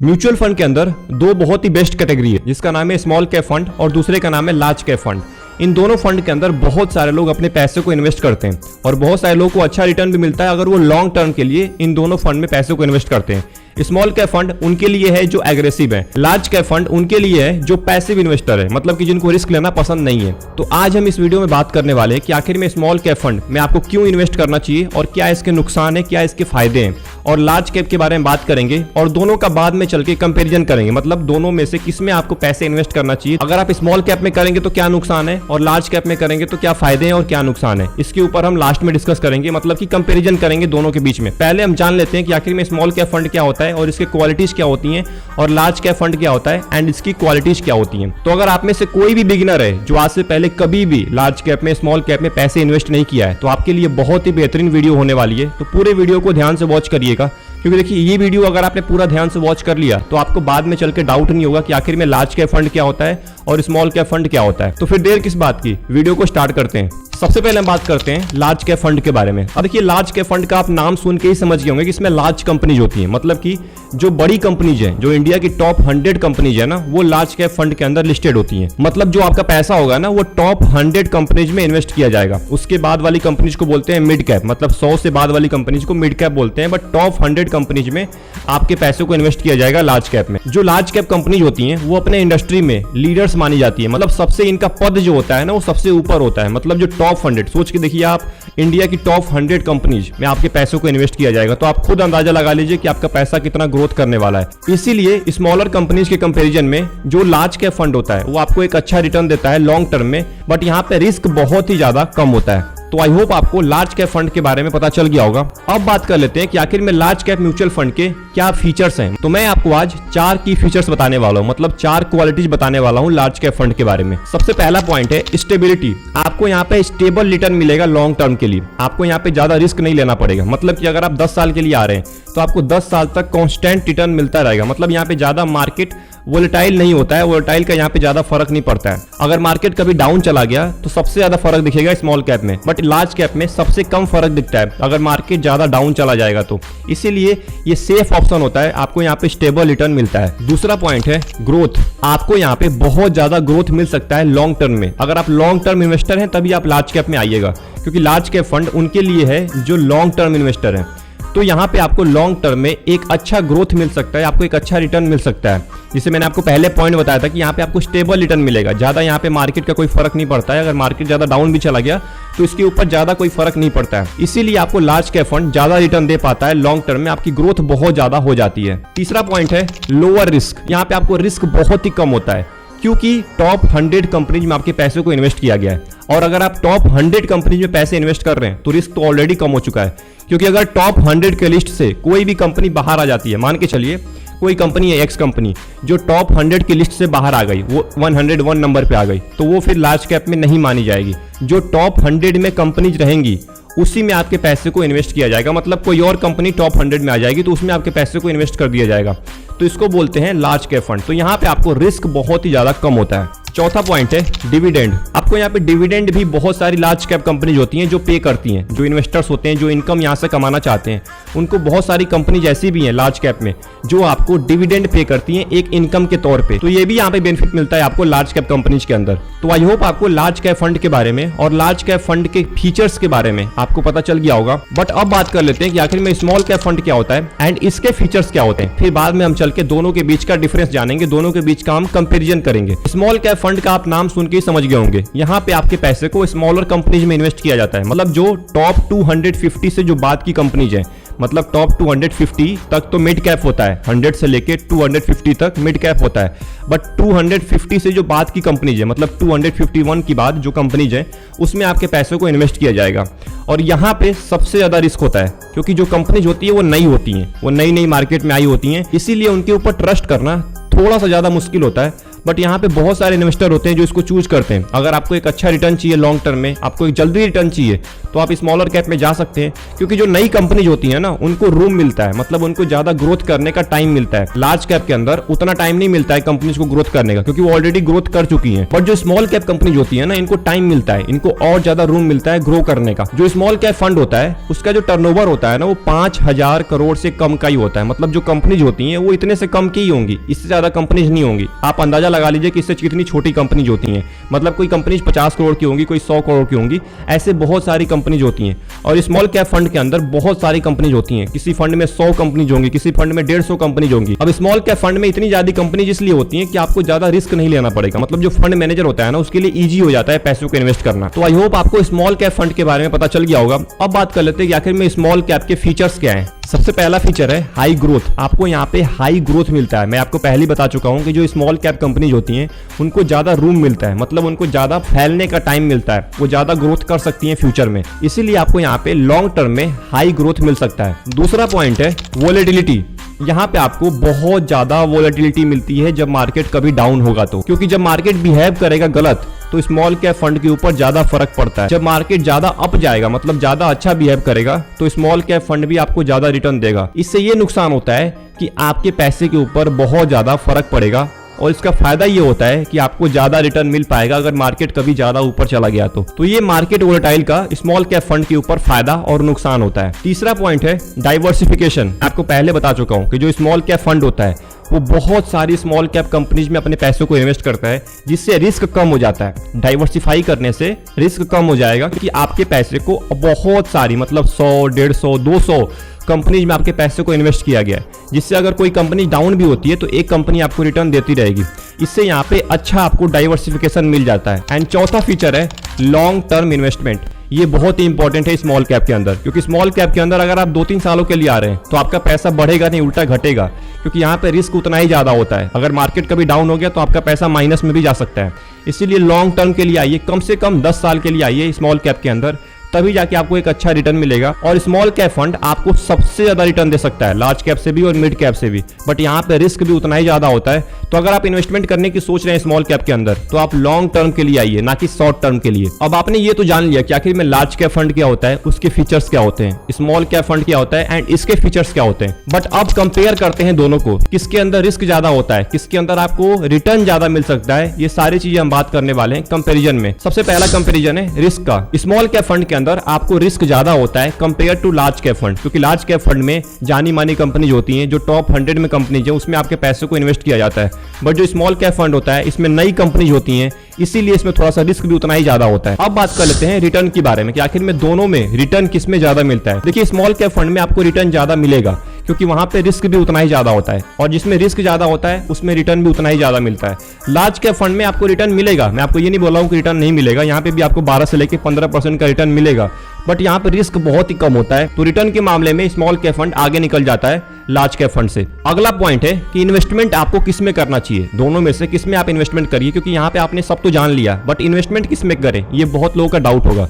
Mutual fund के अंदर दो बहुत ही बेस्ट कैटेगरी है, जिसका नाम है स्मॉल कैप फंड और दूसरे का नाम है लार्ज कैप फंड। इन दोनों फंड के अंदर बहुत सारे लोग अपने पैसे को इन्वेस्ट करते हैं और बहुत सारे लोगों को अच्छा रिटर्न भी मिलता है अगर वो लॉन्ग टर्म के लिए इन दोनों फंड में पैसे को इन्वेस्ट करते हैं। स्मॉल कैप फंड उनके लिए है जो एग्रेसिव है, लार्ज कैप फंड उनके लिए है जो पैसिव इन्वेस्टर है, मतलब कि जिनको रिस्क लेना पसंद नहीं है। तो आज हम इस वीडियो में बात करने वाले हैं कि आखिर में स्मॉल कैप फंड में आपको क्यों इन्वेस्ट करना चाहिए और क्या इसके नुकसान है, क्या इसके फायदे हैं, और लार्ज कैप के बारे में बात करेंगे और दोनों का बाद में चल के कंपेरिजन करेंगे, मतलब दोनों में से किस में आपको पैसे इन्वेस्ट करना चाहिए। अगर आप स्मॉल कैप में करेंगे तो क्या नुकसान है और लार्ज कैप में करेंगे तो क्या फायदे हैं और क्या नुकसान है, इसके ऊपर हम लास्ट में डिस्कस करेंगे, मतलब कि कंपेरिजन करेंगे दोनों के बीच में। पहले हम जान लेते हैं कि आखिर में स्मॉल कैप फंड क्या होता है और इसके क्वालिटीज क्या होती हैं और लार्ज कैप फंड क्या होता है एंड इसकी क्वालिटीज क्या होती हैं। तो अगर आप में से कोई भी बिगिनर है जो आज से पहले कभी भी लार्ज कैप में स्मॉल कैप में पैसे इन्वेस्ट नहीं किया है तो आपके लिए बहुत ही बेहतरीन वीडियो होने वाली है। तो पूरे वीडियो को ध्यान से वॉच करिएगा, क्योंकि देखिए ये वीडियो अगर आपने पूरा ध्यान से वॉच कर लिया तो आपको बाद में चल के डाउट नहीं होगा कि आखिर में लार्ज कैप फंड क्या होता है और स्मॉल कैप फंड क्या होता है। तो फिर देर किस बात की, वीडियो को स्टार्ट करते हैं। सबसे पहले हम बात करते हैं लार्ज कैप फंड के बारे में। अब देखिए लार्ज कैप फंड का आप नाम सुन के ही समझ गए होंगे कि इसमें लार्ज कंपनीज होती हैं, मतलब कि जो बड़ी कंपनीज हैं, जो इंडिया की टॉप 100 कंपनीज है ना, वो लार्ज कैप फंड के अंदर लिस्टेड होती हैं। मतलब जो आपका पैसा होगा ना वो टॉप 100 कंपनीज में इन्वेस्ट किया जाएगा। उसके बाद वाली कंपनीज को बोलते हैं मिड कैप, मतलब 100 से बाद वाली कंपनीज को मिड कैप बोलते हैं, बट टॉप 100 कंपनीज में आपके पैसे को इन्वेस्ट किया जाएगा लार्ज कैप में। जो लार्ज कैप कंपनीज होती हैं वो अपने इंडस्ट्री में लीडर्स मानी जाती है, मतलब सबसे इनका पद जो होता है ना वो सबसे ऊपर होता है। मतलब जो टॉप 100, सोच के देखिए आप, इंडिया की टॉप 100 कंपनीज में आपके पैसों को इन्वेस्ट किया जाएगा, तो आप खुद अंदाजा लगा लीजिए कि आपका पैसा कितना ग्रोथ करने वाला है। इसीलिए स्मॉलर कंपनीज के कंपैरिजन में जो लार्ज कैप फंड होता है वो आपको एक अच्छा रिटर्न देता है लॉन्ग टर्म में, बट यहाँ पे रिस्क बहुत ही ज्यादा कम होता है। तो आई होप आपको लार्ज कैप फंड के बारे में पता चल गया होगा। अब बात कर लेते हैं कि आखिर में लार्ज कैप म्यूचुअल फंड के क्या फीचर्स हैं। तो मैं आपको आज 4 की फीचर्स बताने वाला हूं, मतलब 4 क्वालिटीज बताने वाला हूं लार्ज कैप फंड के बारे में। सबसे पहला पॉइंट है स्टेबिलिटी। आपको यहाँ पे स्टेबल रिटर्न मिलेगा लॉन्ग टर्म के लिए, आपको यहाँ पे ज्यादा रिस्क नहीं लेना पड़ेगा। मतलब कि अगर आप 10 साल के लिए आ रहे हैं तो आपको 10 साल तक कांस्टेंट रिटर्न मिलता रहेगा। मतलब यहाँ पे ज्यादा मार्केट वोलेटाइल नहीं होता है, वोलेटाइल का यहाँ पे ज्यादा फर्क नहीं पड़ता है। अगर मार्केट कभी डाउन चला गया तो सबसे ज्यादा फर्क दिखेगा स्मॉल कैप में, बट लार्ज कैप में सबसे कम फर्क दिखता है अगर मार्केट ज्यादा डाउन चला जाएगा तो। इसीलिए ये सेफ ऑप्शन होता है, आपको यहाँ पे स्टेबल रिटर्न मिलता है। दूसरा पॉइंट है ग्रोथ। आपको यहाँ पे बहुत ज्यादा ग्रोथ मिल सकता है लॉन्ग टर्म में। अगर आप लॉन्ग टर्म इन्वेस्टर हैं तभी आप लार्ज कैप में आइएगा, क्योंकि लार्ज कैप फंड उनके लिए है जो लॉन्ग टर्म इन्वेस्टर है। तो यहाँ पे आपको लॉन्ग टर्म में एक अच्छा ग्रोथ मिल सकता है, आपको एक अच्छा रिटर्न मिल सकता है। जिसे मैंने आपको पहले पॉइंट बताया था कि यहाँ पे आपको स्टेबल रिटर्न मिलेगा, ज्यादा यहाँ पे मार्केट का कोई फर्क नहीं पड़ता है। अगर मार्केट ज्यादा डाउन भी चला गया तो इसके ऊपर ज्यादा कोई फर्क नहीं पड़ता है। इसीलिए आपको लार्ज कैप फंड ज्यादा रिटर्न दे पाता है लॉन्ग टर्म में, आपकी ग्रोथ बहुत ज्यादा हो जाती है। तीसरा पॉइंट है लोअर रिस्क। यहाँ पे आपको रिस्क बहुत ही कम होता है, क्योंकि टॉप 100 कंपनीज में आपके पैसे को इन्वेस्ट किया गया है। और अगर आप टॉप 100 कंपनीज में पैसे इन्वेस्ट कर रहे हैं तो रिस्क तो ऑलरेडी कम हो चुका है, क्योंकि अगर टॉप 100 के लिस्ट से कोई भी कंपनी बाहर आ जाती है, मान के चलिए कोई कंपनी है एक्स कंपनी जो टॉप 100 की लिस्ट से बाहर आ गई, वो 101 नंबर पे आ गई, तो वो फिर लार्ज कैप में नहीं मानी जाएगी। जो टॉप 100 में कंपनीज रहेंगी उसी में आपके पैसे को इन्वेस्ट किया जाएगा। मतलब कोई और कंपनी टॉप 100 में आ जाएगी तो उसमें आपके पैसे को इन्वेस्ट कर दिया जाएगा, तो इसको बोलते हैं लार्ज कैप फंड। तो यहाँ पे आपको रिस्क बहुत ही ज्यादा कम होता है। चौथा पॉइंट है डिविडेंड। आपको यहाँ पे डिविडेंड भी बहुत सारी लार्ज कैप कंपनीज होती हैं जो पे करती हैं, जो इन्वेस्टर्स होते हैं जो इनकम यहाँ से कमाना चाहते हैं, उनको बहुत सारी कंपनीज ऐसी भी हैं लार्ज कैप में जो आपको डिविडेंड पे करती हैं एक इनकम के तौर पे। तो ये भी यहाँ पे बेनिफिट मिलता है आपको लार्ज कैप कंपनीज के अंदर। तो आई होप आपको लार्ज कैप फंड के बारे में और लार्ज कैप फंड के फीचर्स के बारे में आपको पता चल गया होगा। बट अब बात कर लेते हैं कि आखिर में स्मॉल कैप फंड क्या होता है एंड इसके फीचर्स क्या होते हैं। फिर बाद में हम चल के दोनों के बीच का डिफरेंस जानेंगे, दोनों के बीच का हम कंपेरिजन करेंगे। स्मॉल कैप फंड का आप नाम सुन के ही समझ गए होंगे, यहाँ पे आपके पैसे को स्मॉलर कंपनीज में इन्वेस्ट किया जाता है। मतलब जो टॉप 250 से जो बाद की कंपनीज है, मतलब टॉप 250 तक तो मिड कैप होता है, 100 से लेके 250 तक मिड कैप होता है, बट 250 से जो बाद की कंपनीज है, मतलब 251 की बाद जो कंपनीज है उसमें आपके पैसों को इन्वेस्ट किया जाएगा। और यहाँ पे सबसे ज्यादा रिस्क होता है, क्योंकि जो कंपनीज होती है वो नई होती हैं, वो नई नई मार्केट में आई होती हैं, इसीलिए उनके ऊपर ट्रस्ट करना थोड़ा सा ज्यादा मुश्किल होता है। बट यहाँ पे बहुत सारे इन्वेस्टर होते हैं जो इसको चूज करते हैं। अगर आपको एक अच्छा रिटर्न चाहिए लॉन्ग टर्म में, आपको एक जल्दी रिटर्न चाहिए, तो आप स्मॉलर कैप में जा सकते हैं, क्योंकि जो नई कंपनीज होती है ना उनको रूम मिलता है, मतलब उनको ज्यादा ग्रोथ करने का टाइम मिलता है। लार्ज कैप के अंदर उतना टाइम नहीं मिलता है कंपनीज को ग्रोथ करने का, क्योंकि वो ऑलरेडी ग्रोथ कर चुकी हैं। बट जो स्मॉल कैप कंपनीज होती है ना, इनको टाइम मिलता है, इनको और ज्यादा रूम मिलता है ग्रो करने का। जो स्मॉल कैप फंड होता है उसका जो टर्नओवर होता है ना, वो 5,000 करोड़ से कम का ही होता है। मतलब जो कंपनीज होती हैं वो इतने से कम की ही होंगी, इससे ज्यादा कंपनीज नहीं होंगी। आप अंदाजा लगा लीजिए कि इससे कितनी छोटी कंपनीज होती हैं। मतलब कोई कंपनीज 50 करोड़ की होंगी, कोई 100 करोड़ की होंगी, ऐसे बहुत सारी कंपनीज होती हैं। और स्मॉल कैप फंड के अंदर बहुत सारी कंपनीज होती हैं। किसी फंड में 100 कंपनीज होंगी, किसी फंड में 150 कंपनीज होंगी। अब स्मॉल कैप फंड में इतनी ज्यादा कंपनीज इसलिए होती हैं कि आपको ज्यादा रिस्क नहीं लेना पड़ेगा। मतलब जो फंड मैनेजर होता है ना, उसके लिए इजी हो जाता है पैसों को इन्वेस्ट करना। तो आई होप आपको स्मॉल कैप फंड के बारे में पता चल गया होगा। अब बात कर लेते हैं कि आखिर में स्मॉल कैप के फीचर्स क्या हैं। सबसे पहला फीचर है हाई ग्रोथ। आपको यहाँ पे हाई ग्रोथ मिलता है। मैं आपको पहले ही बता चुका हूँ कि जो स्मॉल कैप कंपनीज होती हैं उनको ज्यादा रूम मिलता है, मतलब उनको ज्यादा फैलने का टाइम मिलता है, वो ज्यादा ग्रोथ कर सकती हैं फ्यूचर में। इसीलिए आपको यहाँ पे लॉन्ग टर्म में हाई ग्रोथ मिल सकता है। दूसरा पॉइंट है वोलेटिलिटी। यहाँ पे आपको बहुत ज्यादा वोलेटिलिटी मिलती है जब मार्केट कभी डाउन होगा तो, क्योंकि जब मार्केट बिहेव करेगा गलत तो स्मॉल कैप फंड के ऊपर ज्यादा फर्क पड़ता है। जब मार्केट ज्यादा अप जाएगा, मतलब ज्यादा अच्छा बिहेव करेगा, तो स्मॉल कैप फंड भी आपको ज्यादा रिटर्न देगा। इससे ये नुकसान होता है कि आपके पैसे के ऊपर बहुत ज्यादा फर्क पड़ेगा, और इसका फायदा ये होता है कि आपको ज्यादा रिटर्न मिल पाएगा अगर मार्केट कभी ज्यादा ऊपर चला गया तो ये मार्केट वोलेटाइल का स्मॉल कैप फंड के ऊपर फायदा और नुकसान होता है। तीसरा पॉइंट है डाइवर्सिफिकेशन। आपको पहले बता चुका हूं कि जो स्मॉल कैप फंड होता है वो बहुत सारी स्मॉल कैप कंपनीज में अपने पैसों को इन्वेस्ट करता है, जिससे रिस्क कम हो जाता है। डाइवर्सिफाई करने से रिस्क कम हो जाएगा, क्योंकि आपके पैसे को बहुत सारी, मतलब 100, 150, 200 कंपनीज में आपके पैसे को इन्वेस्ट किया गया है, जिससे अगर कोई कंपनी डाउन भी होती है तो एक कंपनी आपको रिटर्न देती रहेगी। इससे यहाँ पे अच्छा आपको डाइवर्सिफिकेशन मिल जाता है। एंड चौथा फीचर है लॉन्ग टर्म इन्वेस्टमेंट। ये बहुत ही इंपॉर्टेंट है स्मॉल कैप के अंदर, क्योंकि स्मॉल कैप के अंदर अगर आप 2-3 सालों के लिए आ रहे हैं तो आपका पैसा बढ़ेगा नहीं, उल्टा घटेगा, क्योंकि यहाँ पे रिस्क उतना ही ज्यादा होता है। अगर मार्केट कभी डाउन हो गया तो आपका पैसा माइनस में भी जा सकता है। इसीलिए लॉन्ग टर्म के लिए आइए, कम से कम 10 साल के लिए आइए स्मॉल कैप के अंदर, तभी जाके आपको एक अच्छा रिटर्न मिलेगा। और स्मॉल कैप फंड आपको सबसे ज्यादा रिटर्न दे सकता है, लार्ज कैप से भी और मिड कैप से भी, बट यहाँ पे रिस्क भी उतना ही ज्यादा होता है। तो अगर आप इन्वेस्टमेंट करने की सोच रहे हैं स्मॉल कैप के अंदर, तो आप लॉन्ग टर्म के लिए आइए, ना कि शॉर्ट टर्म के लिए। अब आपने ये तो जान लिया कि आखिर में लार्ज कैप फंड क्या होता है, उसके फीचर्स क्या होते हैं, स्मॉल कैप फंड क्या होता है एंड इसके फीचर्स क्या होते हैं। बट अब कंपेयर करते हैं दोनों को, किसके अंदर रिस्क ज्यादा होता है, किसके अंदर आपको रिटर्न ज्यादा मिल सकता है। ये सारी चीजें हम बात करने वाले हैं कंपेरिजन में। सबसे पहला कंपेरिजन है रिस्क का। स्मॉल कैप फंड के अंदर आपको रिस्क ज्यादा होता है compare to large cap fund, क्योंकि लार्ज कैप फंड में जानी मानी कंपनीज होती हैं, जो टॉप 100 में कंपनीज है उसमें आपके पैसे को इन्वेस्ट किया जाता है। बट जो स्मॉल कैप फंड होता है इसमें नई कंपनीज होती हैं, इसीलिए इसमें थोड़ा सा रिस्क भी उतना ही ज्यादा होता है। अब बात कर लेते हैं रिटर्न के बारे में कि आखिर में दोनों में रिटर्न किस में ज्यादा मिलता है। देखिए स्मॉल कैप फंड में आपको रिटर्न ज्यादा मिलेगा, क्योंकि वहां पे रिस्क भी उतना ही ज्यादा होता है, और जिसमें रिस्क ज्यादा होता है उसमें रिटर्न भी उतना ही ज्यादा मिलता है। लार्ज कैप फंड में आपको रिटर्न मिलेगा, मैं आपको ये नहीं बोल रहा हूं कि रिटर्न नहीं मिलेगा, यहाँ पे भी आपको 12 से लेकर 15% का रिटर्न मिलेगा, बट यहाँ पे रिस्क बहुत ही कम होता है। तो रिटर्न के मामले में स्मॉल कैप फंड आगे निकल जाता है लार्ज कैप फंड से। अगला पॉइंट है कि इन्वेस्टमेंट आपको किस में करना चाहिए, दोनों में से किस में आप इन्वेस्टमेंट करिए, क्योंकि यहाँ पे आपने सब तो जान लिया, बट इन्वेस्टमेंट किस में करें ये बहुत लोगों का डाउट होगा।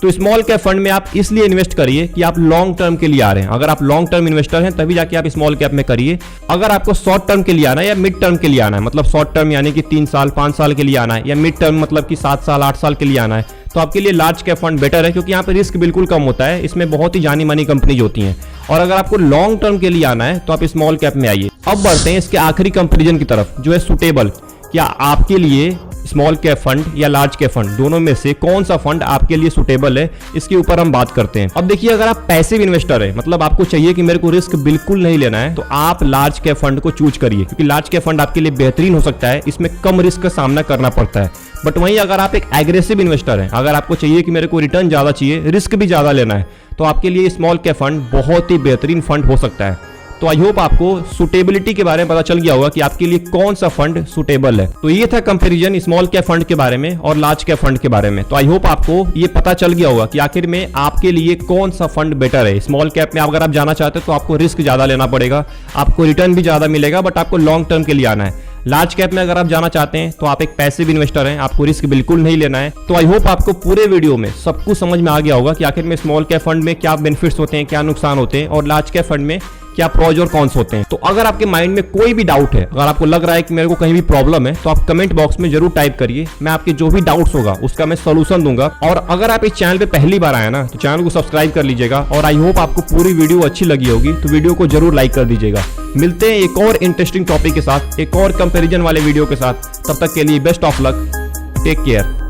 तो स्मॉल कैप फंड में आप इसलिए इन्वेस्ट करिए कि आप लॉन्ग टर्म के लिए आ रहे हैं। अगर आप लॉन्ग टर्म इन्वेस्टर हैं तभी जाके आप स्मॉल कैप में करिए। अगर आपको शॉर्ट टर्म के लिए आना है या मिड टर्म के लिए आना है, मतलब शॉर्ट टर्म यानी कि 3 साल 5 साल के लिए आना है, या मिड टर्म मतलब कि 7 साल 8 साल के लिए आना है, तो आपके लिए लार्ज कैप फंड बेटर है, क्योंकि यहाँ पे रिस्क बिल्कुल कम होता है, इसमें बहुत ही जानी मानी कंपनीज होती हैं। और अगर आपको लॉन्ग टर्म के लिए आना है तो आप स्मॉल कैप में आइए। अब बढ़ते हैं इसके आखिरी कंपेरिजन की तरफ, जो है सुटेबल। क्या आपके लिए स्मॉल कैप फंड या लार्ज कैप फंड, दोनों में से कौन सा फंड आपके लिए सुटेबल है, इसके ऊपर हम बात करते हैं। अब देखिए अगर आप पैसिव इन्वेस्टर है, मतलब आपको चाहिए कि मेरे को रिस्क बिल्कुल नहीं लेना है, तो आप लार्ज कैप फंड को चूज करिए, क्योंकि लार्ज कैप फंड आपके लिए बेहतरीन हो सकता है, इसमें कम रिस्क का सामना करना पड़ता है। बट वहीं अगर आप एक एग्रेसिव इन्वेस्टर हैं, अगर आपको चाहिए कि मेरे को रिटर्न ज्यादा चाहिए, रिस्क भी ज्यादा लेना है, तो आपके लिए स्मॉल कैप फंड बहुत ही बेहतरीन फंड हो सकता है। तो आई होप आपको सुटेबिलिटी के बारे में पता चल गया होगा कि आपके लिए कौन सा फंड सुटेबल है। तो ये था कंपैरिजन स्मॉल कैप फंड के बारे में और लार्ज कैप फंड के बारे में। तो आई होप आपको ये पता चल गया होगा कि आखिर में आपके लिए कौन सा फंड बेटर है। स्मॉल कैप में अगर आप जाना चाहते हो तो आपको रिस्क ज्यादा लेना पड़ेगा, आपको रिटर्न भी ज्यादा मिलेगा, बट आपको लॉन्ग टर्म के लिए आना है। लार्ज कैप में अगर आप जाना चाहते हैं तो आप एक पैसिव इन्वेस्टर हैं, आपको रिस्क बिल्कुल नहीं लेना है। तो आई होप आपको पूरे वीडियो में सब कुछ समझ में आ गया होगा कि आखिर में स्मॉल कैप फंड में क्या बेनिफिट्स होते हैं, क्या नुकसान होते हैं, और लार्ज कैप फंड में क्या प्रॉज और कॉन्स होते हैं। तो अगर आपके माइंड में कोई भी डाउट है, अगर आपको लग रहा है कि मेरे को कहीं भी प्रॉब्लम है, तो आप कमेंट बॉक्स में जरूर टाइप करिए। मैं आपके जो भी डाउट्स होगा उसका मैं सोल्यूशन दूंगा। और अगर आप इस चैनल पे पहली बार आए ना, तो चैनल को सब्सक्राइब कर लीजिएगा। और आई होप आपको पूरी वीडियो अच्छी लगी होगी, तो वीडियो को जरूर लाइक कर दीजिएगा। मिलते हैं एक और इंटरेस्टिंग टॉपिक के साथ, एक और कंपैरिजन वाले वीडियो के साथ। तब तक के लिए best of luck, take care.